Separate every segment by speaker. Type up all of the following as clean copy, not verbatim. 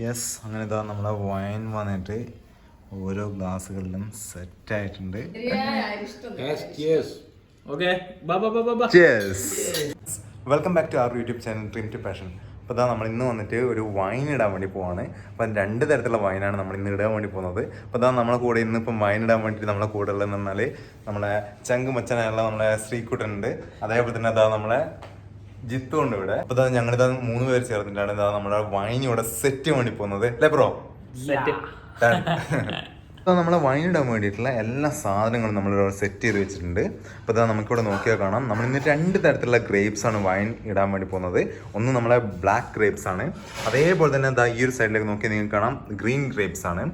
Speaker 1: Yes, അങ്ങനെ ഇതാ നമ്മളെ വൈൻ വന്നിട്ട് ഓരോ ഗ്ലാസ്സുകളിലും സെറ്റായിട്ടുണ്ട്. Welcome back to our YouTube channel dream to passion. അപ്പോൾ ഇതാ നമ്മൾ ഇന്ന് വന്നിട്ട് ഒരു വൈൻ ഇടാൻ വേണ്ടി പോവാണ്. അപ്പം 2 തരത്തിലുള്ള വൈനാണ് നമ്മൾ ഇന്ന് ഇടാൻ വേണ്ടി പോകുന്നത്. അപ്പോൾ ഇതാ നമ്മളെ കൂടെ ഇന്നിപ്പം വൈൻ ഇടാൻ വേണ്ടിയിട്ട് നമ്മളെ കൂടെ ഉള്ളതെന്ന് പറഞ്ഞാൽ നമ്മളെ ചങ്ക് മച്ചനായുള്ള നമ്മളെ ശ്രീകുട്ടനുണ്ട്. അതേപോലെ തന്നെ അതാ നമ്മളെ ജിത്തു ഉണ്ട് ഇവിടെ. അപ്പൊ ഇതാ ഞങ്ങളിതാ 3 പേര് ചേർന്നിട്ടാണ് ഇതാ നമ്മുടെ വൈൻ ഇവിടെ സെറ്റ് ചെയ്യാൻ വേണ്ടി പോകുന്നത് അല്ലേ ബ്രോ? അപ്പോൾ നമ്മളെ വൈൻ ഇടാൻ വേണ്ടിയിട്ടുള്ള എല്ലാ സാധനങ്ങളും നമ്മളിവിടെ സെറ്റ് ചെയ്ത് വെച്ചിട്ടുണ്ട്. അപ്പോൾ ഇതാ നമുക്കിവിടെ നോക്കിയാൽ കാണാം, നമ്മളിന്ന് 2 തരത്തിലുള്ള ഗ്രേപ്സ് ആണ് വൈൻ ഇടാൻ വേണ്ടി പോകുന്നത്. ഒന്ന് നമ്മളെ ബ്ലാക്ക് ഗ്രേപ്സ് ആണ്, അതേപോലെ തന്നെ എന്താ ഈ ഒരു സൈഡിലേക്ക് നോക്കിയാൽ നിങ്ങൾക്ക് കാണാം ഗ്രീൻ ഗ്രേപ്സ് ആണ്.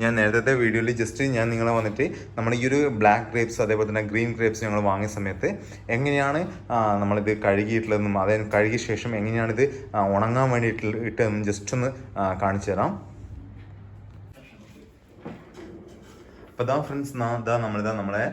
Speaker 1: ഞാൻ നേരത്തെ വീഡിയോയിൽ ജസ്റ്റ് ഞാൻ നിങ്ങളെ വന്നിട്ട് നമ്മൾ ഈ ഒരു ബ്ലാക്ക് ഗ്രേപ്സ് അതേപോലെ തന്നെ ഗ്രീൻ ഗ്രേപ്സ് ഞങ്ങൾ വാങ്ങിയ സമയത്ത് എങ്ങനെയാണ് നമ്മളിത് കഴുകിയിട്ടുള്ളതെന്നും അതായത് കഴുകിയ ശേഷം എങ്ങനെയാണിത് ഉണങ്ങാൻ വേണ്ടിയിട്ട് ഇട്ടതെന്നും ജസ്റ്റ് ഒന്ന് കാണിച്ചു തരാം. അപ്പോൾ ഇതാ ഫ്രണ്ട്സ്, നമ്മളിതാ നമ്മളെ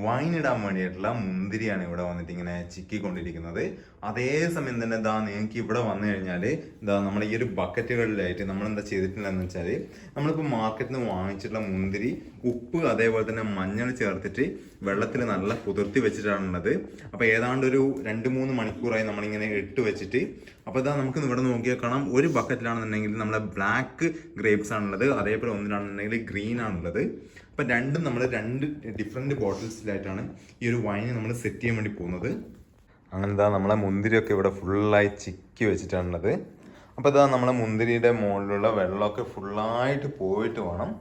Speaker 1: വൈൻ ഇടാൻ വേണ്ടിയിട്ടുള്ള മുന്തിരിയാണ് ഇവിടെ വന്നിട്ട് ഇങ്ങനെ ചിക്കിക്കൊണ്ടിരിക്കുന്നത്. അതേസമയം തന്നെ ഇതാ നിങ്ങൾക്ക് ഇവിടെ വന്നു കഴിഞ്ഞാൽ ഇതാ നമ്മൾ ഈ ഒരു ബക്കറ്റുകളിലായിട്ട് നമ്മളെന്താ ചെയ്തിട്ടുള്ളതെന്ന് വെച്ചാൽ നമ്മളിപ്പോൾ മാർക്കറ്റിൽ നിന്ന് വാങ്ങിച്ചിട്ടുള്ള മുന്തിരി ഉപ്പ് അതേപോലെ തന്നെ മഞ്ഞൾ ചേർത്തിട്ട് വെള്ളത്തിൽ നല്ല കുതിർത്തി വെച്ചിട്ടാണുള്ളത്. അപ്പോൾ ഏതാണ്ട് ഒരു 2-3 മണിക്കൂറായി നമ്മളിങ്ങനെ ഇട്ട് വെച്ചിട്ട്. അപ്പോൾ ഇതാ നമുക്ക് ഇവിടെ നോക്കിയാൽ കാണാം, ഒരു ബക്കറ്റിലാണെന്നുണ്ടെങ്കിൽ നമ്മളെ ബ്ലാക്ക് ഗ്രേപ്സ് ആണുള്ളത്, അതേപോലെ ഒന്നിലാണെന്നുണ്ടെങ്കിൽ ഗ്രീൻ ആണുള്ളത്. അപ്പം രണ്ടും നമ്മൾ 2 ഡിഫറെൻറ്റ് ബോട്ടിൽസിലായിട്ടാണ് ഈ ഒരു വൈൻ നമ്മൾ സെറ്റ് ചെയ്യാൻ വേണ്ടി പോകുന്നത്. അങ്ങനെ ഇതാ നമ്മളെ മുന്തിരിയൊക്കെ ഇവിടെ ഫുള്ളായി ചിക്കി വെച്ചിട്ടാണുള്ളത്. അപ്പോൾ ഇതാ നമ്മളെ മുന്തിരിയുടെ മുകളിലുള്ള വെള്ളമൊക്കെ ഫുള്ളായിട്ട് പോയിട്ട് വേണം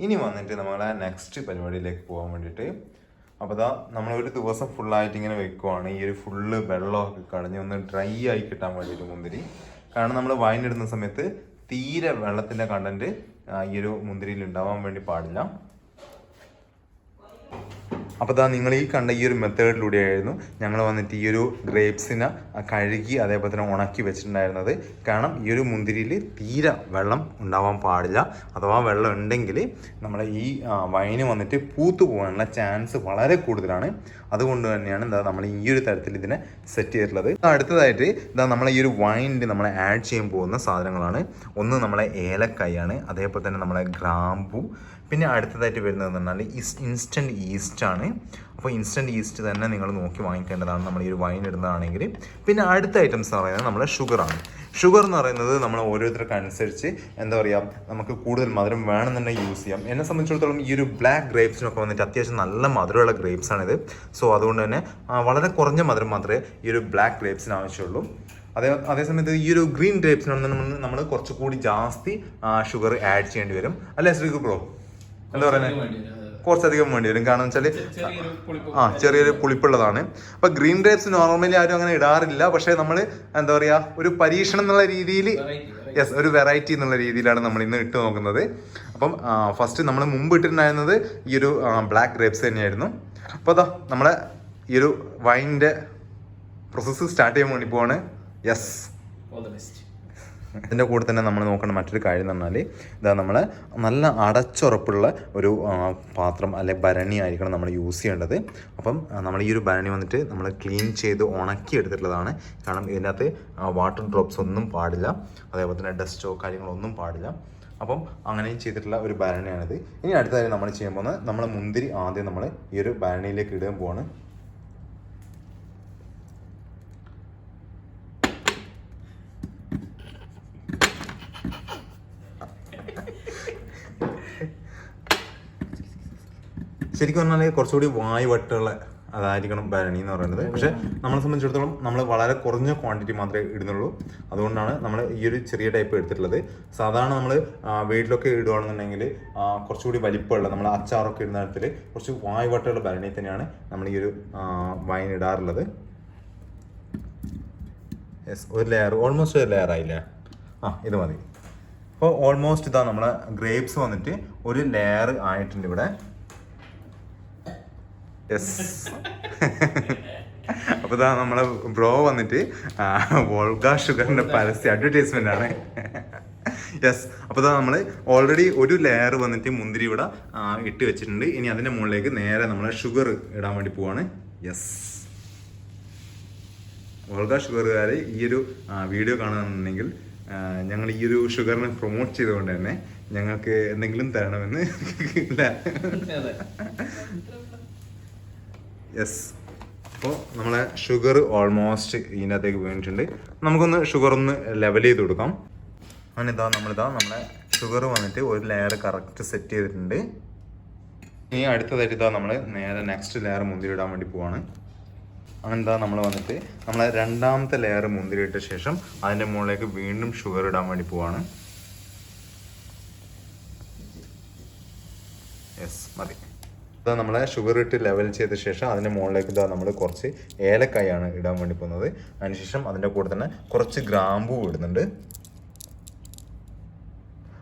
Speaker 1: ഇനി വന്നിട്ട് നമ്മളെ നെക്സ്റ്റ് പരിപാടിയിലേക്ക് പോകാൻ വേണ്ടിയിട്ട്. അപ്പോൾ ഇതാ നമ്മളൊരു ദിവസം ഫുള്ളായിട്ട് ഇങ്ങനെ വെക്കുവാണ് ഈ ഒരു ഫുള്ള് വെള്ളമൊക്കെ കളഞ്ഞ് ഒന്ന് ഡ്രൈ ആയി കിട്ടാൻ വേണ്ടിയിട്ട് മുന്തിരി. കാരണം നമ്മൾ വൈൻ ഇടുന്ന സമയത്ത് തീരെ വെള്ളത്തിൻ്റെ കണ്ടൻറ്റ് ഈ ഒരു മുന്തിരിയിൽ ഉണ്ടാവാൻ വേണ്ടി പാടില്ല. അപ്പോൾ ഇതാ നിങ്ങൾ ഈ കണ്ട ഈ ഒരു മെത്തേഡിലൂടെയായിരുന്നു ഞങ്ങൾ വന്നിട്ട് ഈ ഒരു ഗ്രേപ്സിനെ കഴുകി അതേപോലെ തന്നെ ഉണക്കി വെച്ചിട്ടുണ്ടായിരുന്നത്. കാരണം ഈ ഒരു മുന്തിരിയിൽ തീരെ വെള്ളം ഉണ്ടാവാൻ പാടില്ല. അഥവാ വെള്ളം ഉണ്ടെങ്കിൽ നമ്മളെ ഈ വൈന് വന്നിട്ട് പൂത്തു പോകാനുള്ള ചാൻസ് വളരെ കൂടുതലാണ്. അതുകൊണ്ട് തന്നെയാണ് എന്താ നമ്മൾ ഈ ഒരു തരത്തിൽ ഇതിനെ സെറ്റ് ചെയ്തിട്ടുള്ളത്. അടുത്തതായിട്ട് ഇതാ നമ്മളെ ഈ ഒരു വൈനിൽ നമ്മൾ ആഡ് ചെയ്യാൻ പോകുന്ന സാധനങ്ങളാണ്. ഒന്ന് നമ്മളെ ഏലക്കായാണ്, അതേപോലെ തന്നെ നമ്മളെ ഗ്രാമ്പു, പിന്നെ അടുത്തതായിട്ട് വരുന്നതെന്ന് പറഞ്ഞാൽ ഇൻസ്റ്റൻറ്റ് ഈസ്റ്റാണ്. അപ്പോൾ ഇൻസ്റ്റൻറ്റ് ഈസ്റ്റ് തന്നെ നിങ്ങൾ നോക്കി വാങ്ങിക്കേണ്ടതാണ് നമ്മൾ ഈ ഒരു വൈൻ ഇടുന്നതാണെങ്കിൽ. പിന്നെ അടുത്ത ഐറ്റംസ് എന്ന് പറയുന്നത് നമ്മുടെ ഷുഗറാണ്. ഷുഗർ എന്ന് പറയുന്നത് നമ്മൾ ഓരോരുത്തർക്ക് അനുസരിച്ച് എന്താ പറയുക, നമുക്ക് കൂടുതൽ മധുരം വേണമെന്നുണ്ടെങ്കിൽ യൂസ് ചെയ്യാം. എന്നെ സംബന്ധിച്ചിടത്തോളം ഈ ഒരു ബ്ലാക്ക് ഗ്രേപ്സിനൊക്കെ വന്നിട്ട് അത്യാവശ്യം നല്ല മധുരമുള്ള ഗ്രേപ്സാണിത്. സോ അതുകൊണ്ട് തന്നെ വളരെ കുറഞ്ഞ മധുരം മാത്രമേ ഈ ഒരു ബ്ലാക്ക് ഗ്രേപ്സിന് ആവശ്യമുള്ളൂ. അതേസമയത്ത് ഈ ഒരു ഗ്രീൻ ഗ്രേപ്സിനാണെന്ന് നമ്മൾ കുറച്ചുകൂടി ജാസ്തി ഷുഗർ ആഡ് ചെയ്യേണ്ടി വരും അല്ലേ ശ്രീകു ബ്രോ? എന്താ പറയുന്നത്, കുറച്ചധികം വേണ്ടി വരും. കാരണം വെച്ചാൽ ചെറിയൊരു പുളിപ്പുള്ളതാണ്. അപ്പോൾ ഗ്രീൻ ഗ്രേപ്സ് നോർമലി ആരും അങ്ങനെ ഇടാറില്ല. പക്ഷേ നമ്മൾ എന്താ പറയുക, ഒരു പരീക്ഷണം എന്നുള്ള രീതിയിൽ ഒരു വെറൈറ്റി എന്നുള്ള രീതിയിലാണ് നമ്മൾ ഇന്ന് ഇട്ട് നോക്കുന്നത്. അപ്പം ഫസ്റ്റ് നമ്മൾ മുമ്പ് ഇട്ടിട്ടുണ്ടായിരുന്നത് ഈ ഒരു ബ്ലാക്ക് ഗ്രേപ്സ് തന്നെയായിരുന്നു. അപ്പോൾ അതാ നമ്മളെ ഈ ഒരു വൈനിൻ്റെ പ്രോസസ്സ് സ്റ്റാർട്ട് ചെയ്യാൻ വേണ്ടി പോവാണ്. യെസ്, ഇതിൻ്റെ കൂടെ തന്നെ നമ്മൾ നോക്കേണ്ട മറ്റൊരു കാര്യം എന്ന് പറഞ്ഞാൽ ഇതാ നമ്മൾ നല്ല അടച്ചുറപ്പുള്ള ഒരു പാത്രം അല്ലെ ഭരണി ആയിരിക്കണം നമ്മൾ യൂസ് ചെയ്യേണ്ടത്. അപ്പം നമ്മൾ ഈ ഒരു ഭരണി വന്നിട്ട് നമ്മൾ ക്ലീൻ ചെയ്ത് ഉണക്കി എടുത്തിട്ടുള്ളതാണ്. കാരണം ഇതിനകത്ത് വാട്ടർ ഡ്രോപ്സ് ഒന്നും പാടില്ല, അതേപോലെ തന്നെ ഡസ്റ്റോ കാര്യങ്ങളൊന്നും പാടില്ല. അപ്പം അങ്ങനെ ചെയ്തിട്ടുള്ള ഒരു ഭരണിയാണിത്. ഇനി അടുത്തതായി നമ്മൾ ചെയ്യാൻ പോകുന്നത് നമ്മൾ മുന്തിരി ആദ്യം നമ്മൾ ഈ ഒരു ഭരണിയിലേക്ക് ഇടാൻ പോവാണ്. ശരിക്കും പറഞ്ഞാൽ കുറച്ചുകൂടി വായുവട്ടുള്ള അതായിരിക്കണം ഭരണി എന്ന് പറയുന്നത്. പക്ഷേ നമ്മളെ സംബന്ധിച്ചിടത്തോളം നമ്മൾ വളരെ കുറഞ്ഞ ക്വാണ്ടിറ്റി മാത്രമേ ഇടുന്നുള്ളൂ. അതുകൊണ്ടാണ് നമ്മൾ ഈ ഒരു ചെറിയ ടൈപ്പ് എടുത്തിട്ടുള്ളത്. സാധാരണ നമ്മൾ വീട്ടിലൊക്കെ ഇടുകയാണെന്നുണ്ടെങ്കിൽ കുറച്ചുകൂടി വലിപ്പമുള്ള നമ്മൾ അച്ചാറൊക്കെ ഇടുന്ന തരത്തിൽ കുറച്ച് വായുവട്ടുള്ള ഭരണി തന്നെയാണ് നമ്മൾ ഈ ഒരു വൈൻ ഇടാറുള്ളത്. യെസ്, ഒരു ലെയർ, ഓൾമോസ്റ്റ് ഒരു ലെയർ ആയില്ലേ? ഇത് മതി. അപ്പോൾ ഓൾമോസ്റ്റ് ഇതാ നമ്മളെ ഗ്രേപ്സ് വന്നിട്ട് ഒരു ലെയർ ആയിട്ടുണ്ട് ഇവിടെ. യെസ്. അപ്പോൾ ഇതാ നമ്മളെ ബ്രോ വന്നിട്ട് വോൾഗ ഷുഗറിൻ്റെ പരസ്യ അഡ്വർടൈസ്മെൻ്റ് ആണ്. യെസ്. അപ്പോൾ ഇതാ നമ്മൾ ഓൾറെഡി ഒരു ലെയർ വന്നിട്ട് മുന്തിരി ഇവിടെ ഇട്ട് വെച്ചിട്ടുണ്ട്. ഇനി അതിൻ്റെ മുകളിലേക്ക് നേരെ നമ്മൾ ഷുഗർ ഇടാൻ വേണ്ടി പോവാണ്. യെസ്, വോൾഗ ഷുഗറുകാർ ഈ ഒരു വീഡിയോ കാണുന്നുണ്ടെങ്കിൽ ഞങ്ങൾ ഈ ഒരു ഷുഗറിനെ പ്രൊമോട്ട് ചെയ്തുകൊണ്ട് തന്നെ ഞങ്ങൾക്ക് എന്തെങ്കിലും തരണമെന്ന് യെസ്. അപ്പോൾ നമ്മളെ ഷുഗർ ഓൾമോസ്റ്റ് ഇതിനകത്തേക്ക് വീണിട്ടുണ്ട്. നമുക്കൊന്ന് ഷുഗർ ഒന്ന് ലെവൽ ചെയ്ത് കൊടുക്കാം. അങ്ങനെ നമ്മളെ ഷുഗർ വന്നിട്ട് ഒരു ലെയർ കറക്റ്റ് സെറ്റ് ചെയ്തിട്ടുണ്ട്. ഇനി അടുത്തതായിട്ട് നമ്മൾ നേരെ നെക്സ്റ്റ് ലെയർ മുന്തിരി ഇടാൻ വേണ്ടി പോവാണ്. അങ്ങനെ നമ്മൾ വന്നിട്ട് നമ്മളെ രണ്ടാമത്തെ ലെയർ മുന്തിരി ഇട്ട ശേഷം അതിൻ്റെ മുകളിലേക്ക് വീണ്ടും ഷുഗർ ഇടാൻ വേണ്ടി പോവാണ്. യെസ്, മതി. നമ്മളെ ഷുഗർ ഇട്ട് ലെവൽ ചെയ്ത ശേഷം അതിൻ്റെ മുകളിലേക്ക് നമ്മൾ കുറച്ച് ഏലക്കായാണ് ഇടാൻ വേണ്ടി പോകുന്നത്. അതിനുശേഷം അതിൻ്റെ കൂടെ തന്നെ കുറച്ച് ഗ്രാമ്പൂ ഇടുന്നുണ്ട്.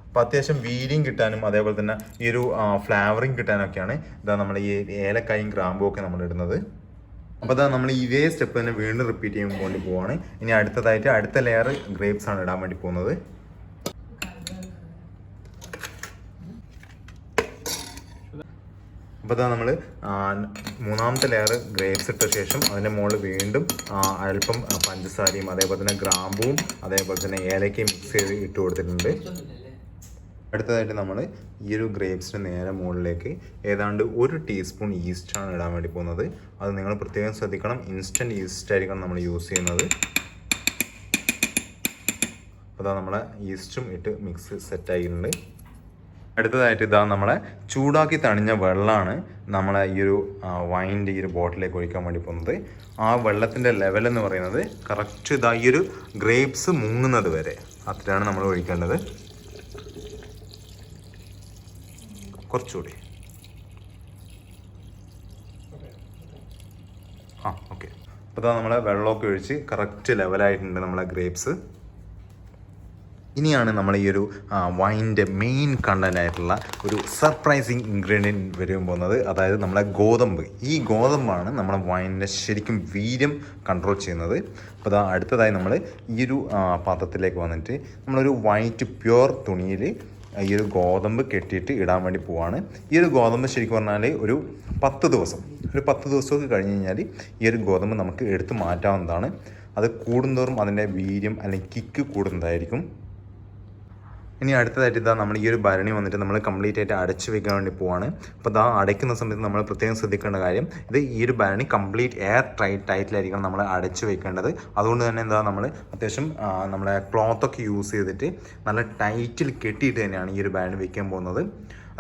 Speaker 1: അപ്പോൾ അത്യാവശ്യം വീര്യം കിട്ടാനും അതേപോലെ തന്നെ ഈ ഒരു ഫ്ലേവറിങ് കിട്ടാനൊക്കെയാണ് നമ്മൾ ഈ ഏലക്കായും ഗ്രാമ്പും ഒക്കെ നമ്മൾ ഇടുന്നത്. അപ്പോൾ നമ്മൾ ഇതേ സ്റ്റെപ്പ് തന്നെ വീണ്ടും റിപ്പീറ്റ് ചെയ്യാൻ വേണ്ടി പോവാണ്. ഇനി അടുത്തതായിട്ട് അടുത്ത ലെയർ ഗ്രേപ്സ് ആണ് ഇടാൻ വേണ്ടി പോകുന്നത്. അപ്പോൾ നമ്മൾ മൂന്നാമത്തെ ലെയർ ഗ്രേപ്സ് ഇട്ട ശേഷം അതിൻ്റെ മുകളിൽ വീണ്ടും അല്പം പഞ്ചസാരയും അതേപോലെ തന്നെ ഗ്രാമ്പും അതേപോലെ തന്നെ ഏലക്കയും മിക്സ് ചെയ്ത് ഇട്ട് കൊടുത്തിട്ടുണ്ട്. അടുത്തതായിട്ട് നമ്മൾ ഈ ഒരു ഗ്രേപ്സിന് നേരെ മുകളിലേക്ക് ഏതാണ്ട് 1 ടീസ്പൂൺ ഈസ്റ്റാണ് ഇടാൻ വേണ്ടി പോകുന്നത്. അത് നിങ്ങൾ പ്രത്യേകം ശ്രദ്ധിക്കണം, ഇൻസ്റ്റൻറ്റ് ഈസ്റ്റ് ആയിരിക്കണം നമ്മൾ യൂസ് ചെയ്യുന്നത്. അപ്പോൾ നമ്മളെ ഈസ്റ്റും ഇട്ട് മിക്സ് സെറ്റായിട്ടുണ്ട്. അടുത്തതായിട്ട് നമ്മളെ ചൂടാക്കി തണിഞ്ഞ വെള്ളമാണ് നമ്മളെ ഈ ഒരു വൈൻ്റെ ഈ ഒരു ബോട്ടിലേക്ക് ഒഴിക്കാൻ വേണ്ടി പോകുന്നത്. ആ വെള്ളത്തിൻ്റെ ലെവൽ എന്ന് പറയുന്നത് കറക്റ്റ് ഈ ഒരു ഗ്രേപ്സ് മുങ്ങുന്നത് വരെ അത്രയാണ് നമ്മൾ ഒഴിക്കേണ്ടത്. കുറച്ചുകൂടി ഓക്കെ. അപ്പോൾ നമ്മളെ വെള്ളമൊക്കെ ഒഴിച്ച് കറക്റ്റ് ലെവലായിട്ടുണ്ട് നമ്മളെ ഗ്രേപ്സ്. ഇനിയാണ് നമ്മൾ ഈ ഒരു വൈൻ്റെ മെയിൻ കണ്ടൻ്റ് ആയിട്ടുള്ള ഒരു സർപ്രൈസിങ് ഇൻഗ്രീഡിയൻറ്റ് വരാൻ പോകുന്നത്. അതായത് നമ്മളെ ഗോതമ്പ്. ഈ ഗോതമ്പാണ് നമ്മളെ വൈനിൻ്റെ ശരിക്കും വീര്യം കൺട്രോൾ ചെയ്യുന്നത്. അപ്പോൾ അടുത്തതായി നമ്മൾ ഈ ഒരു പാത്രത്തിലേക്ക് വന്നിട്ട് നമ്മളൊരു വൈറ്റ് പ്യുവർ തുണിയിൽ ഈ ഒരു ഗോതമ്പ് കെട്ടിയിട്ട് ഇടാൻ വേണ്ടി പോവാണ്. ഈ ഒരു ഗോതമ്പ് ശരിക്കും പറഞ്ഞാൽ ഒരു 10 ദിവസമൊക്കെ കഴിഞ്ഞ് കഴിഞ്ഞാൽ ഈ ഒരു ഗോതമ്പ് നമുക്ക് എടുത്ത് മാറ്റാവുന്നതാണ്. അത് കൂടുന്തോറും അതിൻ്റെ വീര്യം അല്ലെങ്കിൽ കിക്ക് കൂടുന്നതായിരിക്കും. ഇനി അടുത്തതായിട്ട് നമ്മൾ ഈ ഒരു ഭരണി വന്നിട്ട് നമ്മൾ കംപ്ലീറ്റ് ആയിട്ട് അടച്ചു വെക്കാൻ വേണ്ടി പോവാണ്. അപ്പോൾ അടയ്ക്കുന്ന സമയത്ത് നമ്മൾ പ്രത്യേകം ശ്രദ്ധിക്കേണ്ട കാര്യം ഈ ഒരു ഭരണി കംപ്ലീറ്റ് എയർ ടൈറ്റിലായിരിക്കണം നമ്മൾ അടച്ചു വെക്കേണ്ടത്. അതുകൊണ്ട് തന്നെ നമ്മൾ അത്യാവശ്യം നമ്മളെ ക്ലോത്തൊക്കെ യൂസ് ചെയ്തിട്ട് നല്ല ടൈറ്റിൽ കെട്ടിയിട്ട് തന്നെയാണ് ഈ ഒരു ഭരണി വെക്കാൻ പോകുന്നത്.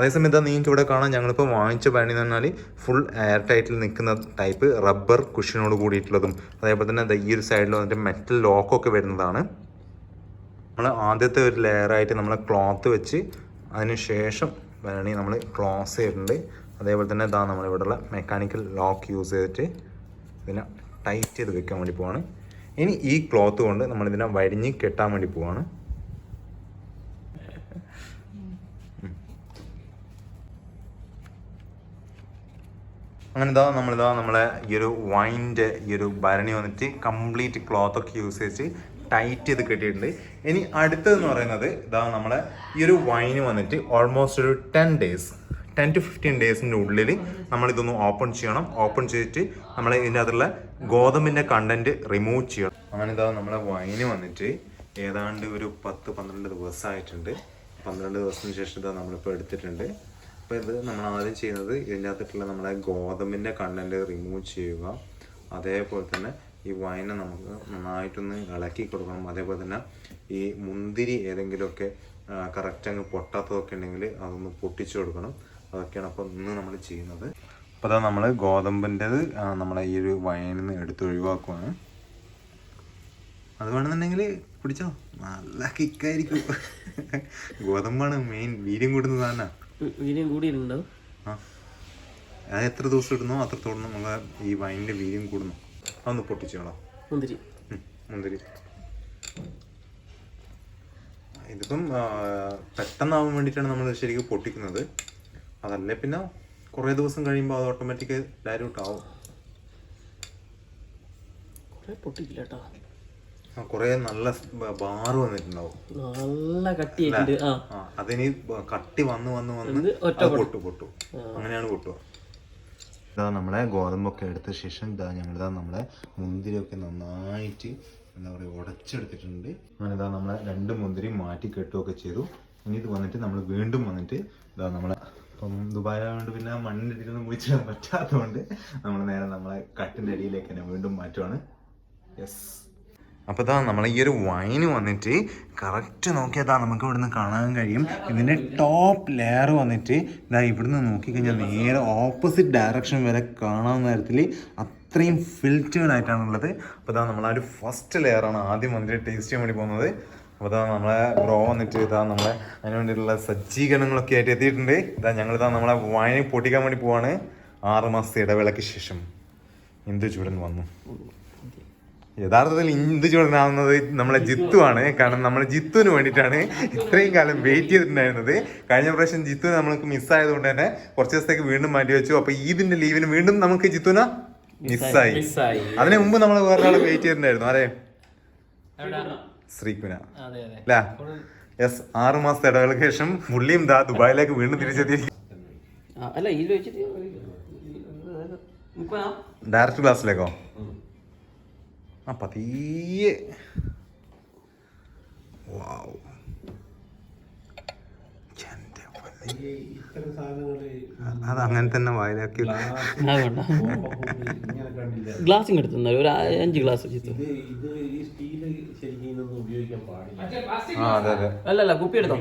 Speaker 1: അതേസമയത്ത് നിങ്ങൾക്ക് ഇവിടെ കാണാം, ഞങ്ങളിപ്പോൾ വാങ്ങിച്ച ഭരണി എന്ന് പറഞ്ഞാൽ ഫുൾ എയർ ടൈറ്റിൽ നിൽക്കുന്ന ടൈപ്പ് റബ്ബർ കുഷനോട് കൂടിയിട്ടുള്ളതും അതേപോലെ തന്നെ ഈ ഒരു സൈഡിൽ വന്നിട്ട് മെറ്റൽ ലോക്കൊക്കെ വരുന്നതാണ്. നമ്മൾ ആദ്യത്തെ ഒരു ലെയറായിട്ട് നമ്മൾ ക്ലോത്ത് വെച്ച് അതിന് ശേഷം ഭരണി നമ്മൾ ക്ലോസ് ചെയ്തിട്ടുണ്ട്. അതേപോലെ തന്നെ നമ്മളിവിടെയുള്ള മെക്കാനിക്കൽ ലോക്ക് യൂസ് ചെയ്തിട്ട് ഇതിനെ ടൈറ്റ് ചെയ്ത് വെക്കാൻ വേണ്ടി പോവാണ്. ഇനി ഈ ക്ലോത്ത് കൊണ്ട് നമ്മളിതിനെ വരിഞ്ഞ് കെട്ടാൻ വേണ്ടി പോവാണ്. അങ്ങനെ നമ്മളെ ഈ ഒരു വൈൻ്റെ ഈ ഒരു ഭരണി വന്നിട്ട് കംപ്ലീറ്റ് ക്ലോത്തൊക്കെ യൂസ് ചെയ്ത് ടൈറ്റ് ചെയ്ത് കെട്ടിയിട്ടുണ്ട്. ഇനി അടുത്തതെന്ന് പറയുന്നത് നമ്മളെ ഈ ഒരു വൈന് വന്നിട്ട് ഓൾമോസ്റ്റ് ഒരു 10 to 15 ഡേയ്സിൻ്റെ ഉള്ളിൽ നമ്മളിതൊന്ന് ഓപ്പൺ ചെയ്യണം. ഓപ്പൺ ചെയ്തിട്ട് നമ്മൾ ഇതിൻ്റെ അകത്തുള്ള ഗോതമ്പിൻ്റെ കണ്ടൻറ്റ് റിമൂവ് ചെയ്യണം. അങ്ങനെ നമ്മളെ വൈന് വന്നിട്ട് ഏതാണ്ട് ഒരു 10-12 ദിവസമായിട്ടുണ്ട്. 12 ദിവസത്തിന് ശേഷം നമ്മളിപ്പോൾ എടുത്തിട്ടുണ്ട്. അപ്പോൾ ഇത് നമ്മൾ ആദ്യം ചെയ്യുന്നത് ഇതിൻ്റെ അകത്തിട്ടുള്ള നമ്മളെ ഗോതമ്പിൻ്റെ കണ്ടൻറ്റ് റിമൂവ് ചെയ്യുക. അതേപോലെ തന്നെ ഈ വൈനെ നമുക്ക് നന്നായിട്ടൊന്ന് ഇളക്കി കൊടുക്കണം. അതേപോലെ തന്നെ ഈ മുന്തിരി ഏതെങ്കിലുമൊക്കെ കറക്റ്റ് അങ്ങ് പൊട്ടാത്തതൊക്കെ ഉണ്ടെങ്കിൽ അതൊന്ന് പൊട്ടിച്ചു കൊടുക്കണം. അതൊക്കെയാണ് അപ്പോൾ ഇന്ന് നമ്മൾ ചെയ്യുന്നത്. അപ്പോൾ നമ്മൾ ഗോതമ്പിൻ്റെത് നമ്മളെ ഈ ഒരു വൈനിൽ നിന്ന് എടുത്ത് ഒഴിവാക്കുവാണ്. അത് വേണമെന്നുണ്ടെങ്കിൽ പിടിച്ചോ, നല്ല കിക്കായിരിക്കും. ഗോതമ്പാണ് മെയിൻ വീര്യം കൂടുന്നത് തന്നെ.
Speaker 2: വീര്യം കൂടിയിട്ടുണ്ടോ?
Speaker 1: അത് എത്ര ദിവസം ഇടുന്നോ അത്രത്തോളം നമ്മൾ ഈ വൈനിൻ്റെ വീര്യം കൂടുന്നു. അതൊന്ന് പൊട്ടിച്ചോളാം. മുന്തിരി ഇതിപ്പം പെട്ടെന്നാവാൻ വേണ്ടിയിട്ടാണ് നമ്മൾ ശരിക്കും പൊട്ടിക്കുന്നത്. അതല്ലേ പിന്നെ കുറേ ദിവസം കഴിയുമ്പോൾ അത് ഓട്ടോമാറ്റിക് ഡയലൂട്ട് ആവും. കുറേ നല്ല ബാറ് വന്നിട്ടുണ്ടാവും.
Speaker 2: നല്ല കട്ടിയായിട്ടുണ്ട്.
Speaker 1: അതിന് കട്ടി വന്ന് പൊട്ടു അങ്ങനെയാണ് പൊട്ടുക. നമ്മളെ ഗോതമ്പൊക്കെ എടുത്ത ശേഷം ഞങ്ങൾ നമ്മളെ മുന്തിരിയൊക്കെ നന്നായിട്ട് എന്താ പറയുക ഉടച്ചെടുത്തിട്ടുണ്ട്. അങ്ങനെതാ നമ്മളെ 2 മുന്തിരി മാറ്റി കെട്ടുകയൊക്കെ ചെയ്തു. ഇനി ഇത് വന്നിട്ട് നമ്മൾ വീണ്ടും വന്നിട്ട് ഇതാ നമ്മളെ ഇപ്പം ദുബായ് ആയതുകൊണ്ട് പിന്നെ മണ്ണിൻ്റെ അടിയിലൊന്നും കുഴിച്ചിടാൻ പറ്റാത്തതുകൊണ്ട് നമ്മൾ നേരെ നമ്മളെ കട്ടിൻ്റെ അടിയിലേക്ക് തന്നെ വീണ്ടും മാറ്റുവാണ്. യെസ്. അപ്പോൾ ഇതാ നമ്മൾ ഈ ഒരു വൈന് വന്നിട്ട് കറക്റ്റ് നോക്കിയതാ നമുക്ക് ഇവിടുന്ന് കാണാൻ കഴിയും. ഇതിൻ്റെ ടോപ്പ് ലെയർ വന്നിട്ട് ഇതാ ഇവിടുന്ന് നോക്കിക്കഴിഞ്ഞാൽ നേരെ ഓപ്പോസിറ്റ് ഡയറക്ഷൻ വരെ കാണാവുന്ന തരത്തിൽ അത്രയും ഫിൽറ്റേഡ് ആയിട്ടാണുള്ളത്. അപ്പോൾ ഇതാ നമ്മളാ ഒരു ഫസ്റ്റ് ലെയറാണ് ആദ്യം വന്നിട്ട് ടേസ്റ്റ് ചെയ്യാൻ വേണ്ടി പോകുന്നത്. അപ്പോൾ ഇതാ നമ്മളെ ബ്രോ വന്നിട്ട് ഇതാ നമ്മളെ അതിന് വേണ്ടിയിട്ടുള്ള സജ്ജീകരണങ്ങളൊക്കെ ആയിട്ട് എത്തിയിട്ടുണ്ട്. ഇതാ ഞങ്ങളിതാ നമ്മളെ വൈന് പൊട്ടിക്കാൻ വേണ്ടി പോവാണ്. 6 മാസത്തെ ഇടവേളയ്ക്ക് ശേഷം ഇന്ദുചൂടൻ വന്നു. യഥാർത്ഥത്തിൽ ഇന്ദുചൂടനാവുന്നത് നമ്മളെ ജിത്തു ആണ്. കാരണം നമ്മളെ ജിത്തുവിന് വേണ്ടിയിട്ടാണ് ഇത്രയും കാലം വെയിറ്റ് ചെയ്തിട്ടുണ്ടായിരുന്നത്. കഴിഞ്ഞ പ്രാവശ്യം ജിത്തു നമ്മൾക്ക് മിസ്സായതുകൊണ്ട് തന്നെ കുറച്ച് ദിവസത്തേക്ക് വീണ്ടും മാറ്റി വെച്ചു. അപ്പോൾ ഈദിന്റെ ലീവിന് വീണ്ടും നമുക്ക് ജിത്തുവിനെ മിസ്സായി. അതിന് മുമ്പ് നമ്മൾ വേറൊരാളെ വെയിറ്റ് ചെയ്തിട്ടുണ്ടായിരുന്നു. ആരെ? ശ്രീകുന അല്ലേ? യെസ്. 6 മാസത്തെ ഇടവേളയ്ക്ക് ശേഷം പുള്ളിയും ദാ ദുബായിലേക്ക് വീണ്ടും തിരിച്ചെത്തി. ഡയറക്റ്റ് ക്ലാസ്സിലേക്കോ? ആ പതിയെ. വാവ്. അത് അങ്ങനെ തന്നെ വായിലാക്കി.
Speaker 2: ഗ്ലാസ് എടുത്തു ഒരു 5 ഗ്ലാസ്. അല്ലല്ല കുപ്പി എടുത്തോ.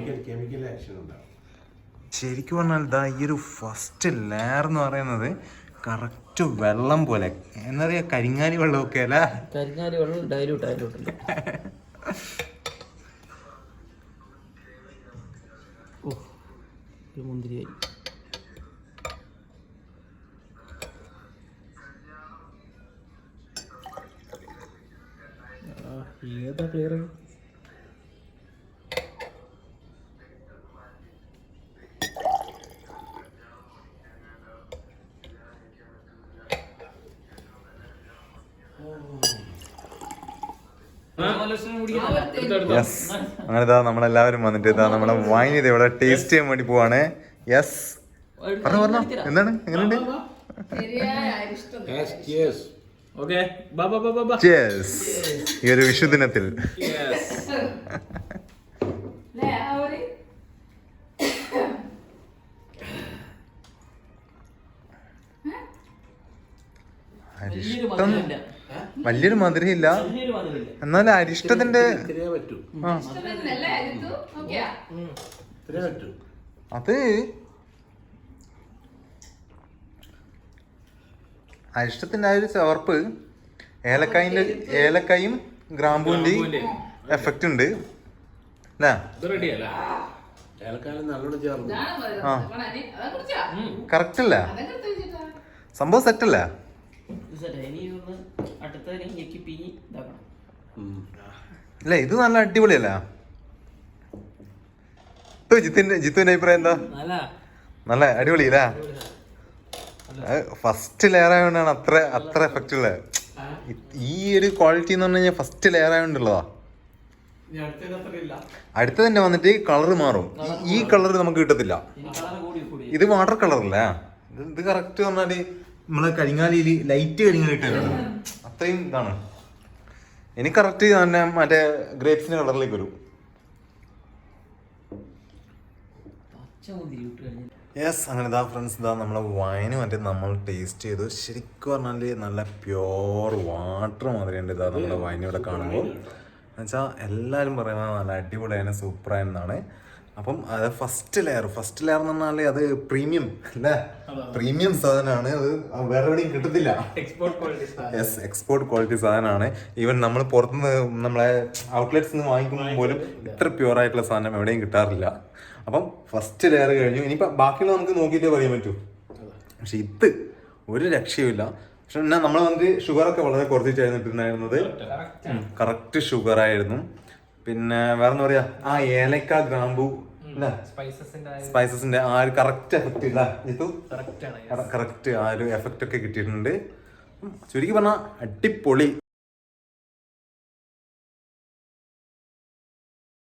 Speaker 1: ശരിക്കും പറഞ്ഞാൽ ഇതാ ഈ ഒരു ഫസ്റ്റ് ലെയർ എന്ന് പറയുന്നത് കറക്റ്റ് വെള്ളം പോലെ, എന്താ പറയാ, കരിങ്ങാലി വെള്ളമൊക്കെ അല്ല.
Speaker 2: കരിങ്ങാലി വെള്ളം ഡൈലൂട്ട് മുന്തിരി. ഏതാ ക്ലിയർ?
Speaker 1: യെസ്. അങ്ങനെ ഇതാ നമ്മളെല്ലാവരും വന്നിട്ട് ഇതാ നമ്മളെ വൈൻ ഇത് ഇവിടെ ടേസ്റ്റ് ചെയ്യാൻ വേണ്ടി പോവാണ്. യെസ്. പറഞ്ഞോ എന്താണ്, എങ്ങനെയുണ്ട്? ഈ ഒരു വിഷുദിനത്തിൽ അരിഷ്ടം വലിയൊരു മധുരം ഇല്ല, എന്നാലും അരിഷ്ടത്തിന്റെ അത് അരിഷ്ടത്തിന്റെ ആ ഒരു ചവർപ്പ് ഏലക്കായും ഗ്രാമ്പൂന്റെ എഫക്റ്റ് ഉണ്ട് അല്ലേ? കറക്റ്റ് അല്ല സംഭവം, സെറ്റ് അല്ല? അല്ല ഇത് നല്ല അടിപൊളിയല്ല? ജിത്തുവിന്റെ അഭിപ്രായം എന്താ? നല്ല അടിപൊളിയല്ല? ഫസ്റ്റ് ലെയർ ആയതുകൊണ്ടാണ് അത്ര എഫക്റ്റ് ഉള്ളത്. ഈ ഒരു ക്വാളിറ്റി എന്ന് പറഞ്ഞു കഴിഞ്ഞാൽ ഫസ്റ്റ് ലെയർ ആയതുകൊണ്ടുള്ളതാ. അടുത്ത തന്നെ വന്നിട്ട് കളർ മാറും. ഈ കളർ നമുക്ക് കിട്ടത്തില്ല. ഇത് വാട്ടർ കളർ അല്ലേ? ഇത് കറക്റ്റ് പറഞ്ഞാല് നമ്മളെ കരിങ്ങാലിയില് ലൈറ്റ് കരിങ്ങാലി ഇട്ടാണ് അത്രയും ഇതാണ്. എനിക്ക് കറക്റ്റ് തന്നെ മറ്റേ ഗ്രേപ്സിന്റെ കളറിലേക്ക് വരും. യെസ്. അങ്ങനെ ഇതാ ഫ്രണ്ട്സ്, ഇതാ നമ്മളെ വൈന് മറ്റേ നമ്മൾ ടേസ്റ്റ് ചെയ്തു. ശരിക്കും പറഞ്ഞാൽ നല്ല പ്യോർ വാട്ടർ മാതിരിയുണ്ട് ഇതാ നമ്മുടെ വൈൻ ഇവിടെ കാണുമ്പോൾ. എന്നുവെച്ചാൽ എല്ലാവരും പറയുന്നത് നല്ല അടിപൊളിയാണ്, സൂപ്പറായെന്നാണ്. അപ്പം അത് ഫസ്റ്റ് ലെയർ എന്ന് പറഞ്ഞാൽ അത് പ്രീമിയം അല്ലേ? പ്രീമിയം സാധനമാണ്. അത് വേറെ എവിടെയും കിട്ടത്തില്ല. യെസ്, എക്സ്പോർട്ട് ക്വാളിറ്റി സാധനമാണ്. ഈവൻ നമ്മൾ പുറത്തുനിന്ന് നമ്മളെ ഔട്ട്ലെറ്റ്സ് നിന്ന് വാങ്ങിക്കുമ്പോൾ പോലും ഇത്ര പ്യൂർ ആയിട്ടുള്ള സാധനം എവിടെയും കിട്ടാറില്ല. അപ്പം ഫസ്റ്റ് ലെയർ കഴിഞ്ഞു. ഇനിയിപ്പോൾ ബാക്കിയുള്ള നമുക്ക് നോക്കിയിട്ടേ പറയാൻ പറ്റൂ. പക്ഷെ ഇത് ഒരു രക്ഷയുമില്ല. പക്ഷെ എന്നാൽ നമ്മൾ വന്നിട്ട് ഷുഗറൊക്കെ വളരെ കുറച്ചിട്ടായിരുന്നു ഇട്ടിട്ടുണ്ടായിരുന്നത്. കറക്റ്റ് ഷുഗറായിരുന്നു. പിന്നെ വേറെ എന്താ പറയാ, ആ ഏലക്ക ഗ്രാമ്പൂ സ്പൈസസിന്റെ ആ ഒരു കറക്റ്റ് എഫക്റ്റ് ഇല്ല ജിത്തു? കറക്റ്റ് ആ ഒരു എഫക്റ്റ് ഒക്കെ കിട്ടിയിട്ടുണ്ട്. ചുരുക്കി പറഞ്ഞാൽ അടിപൊളി.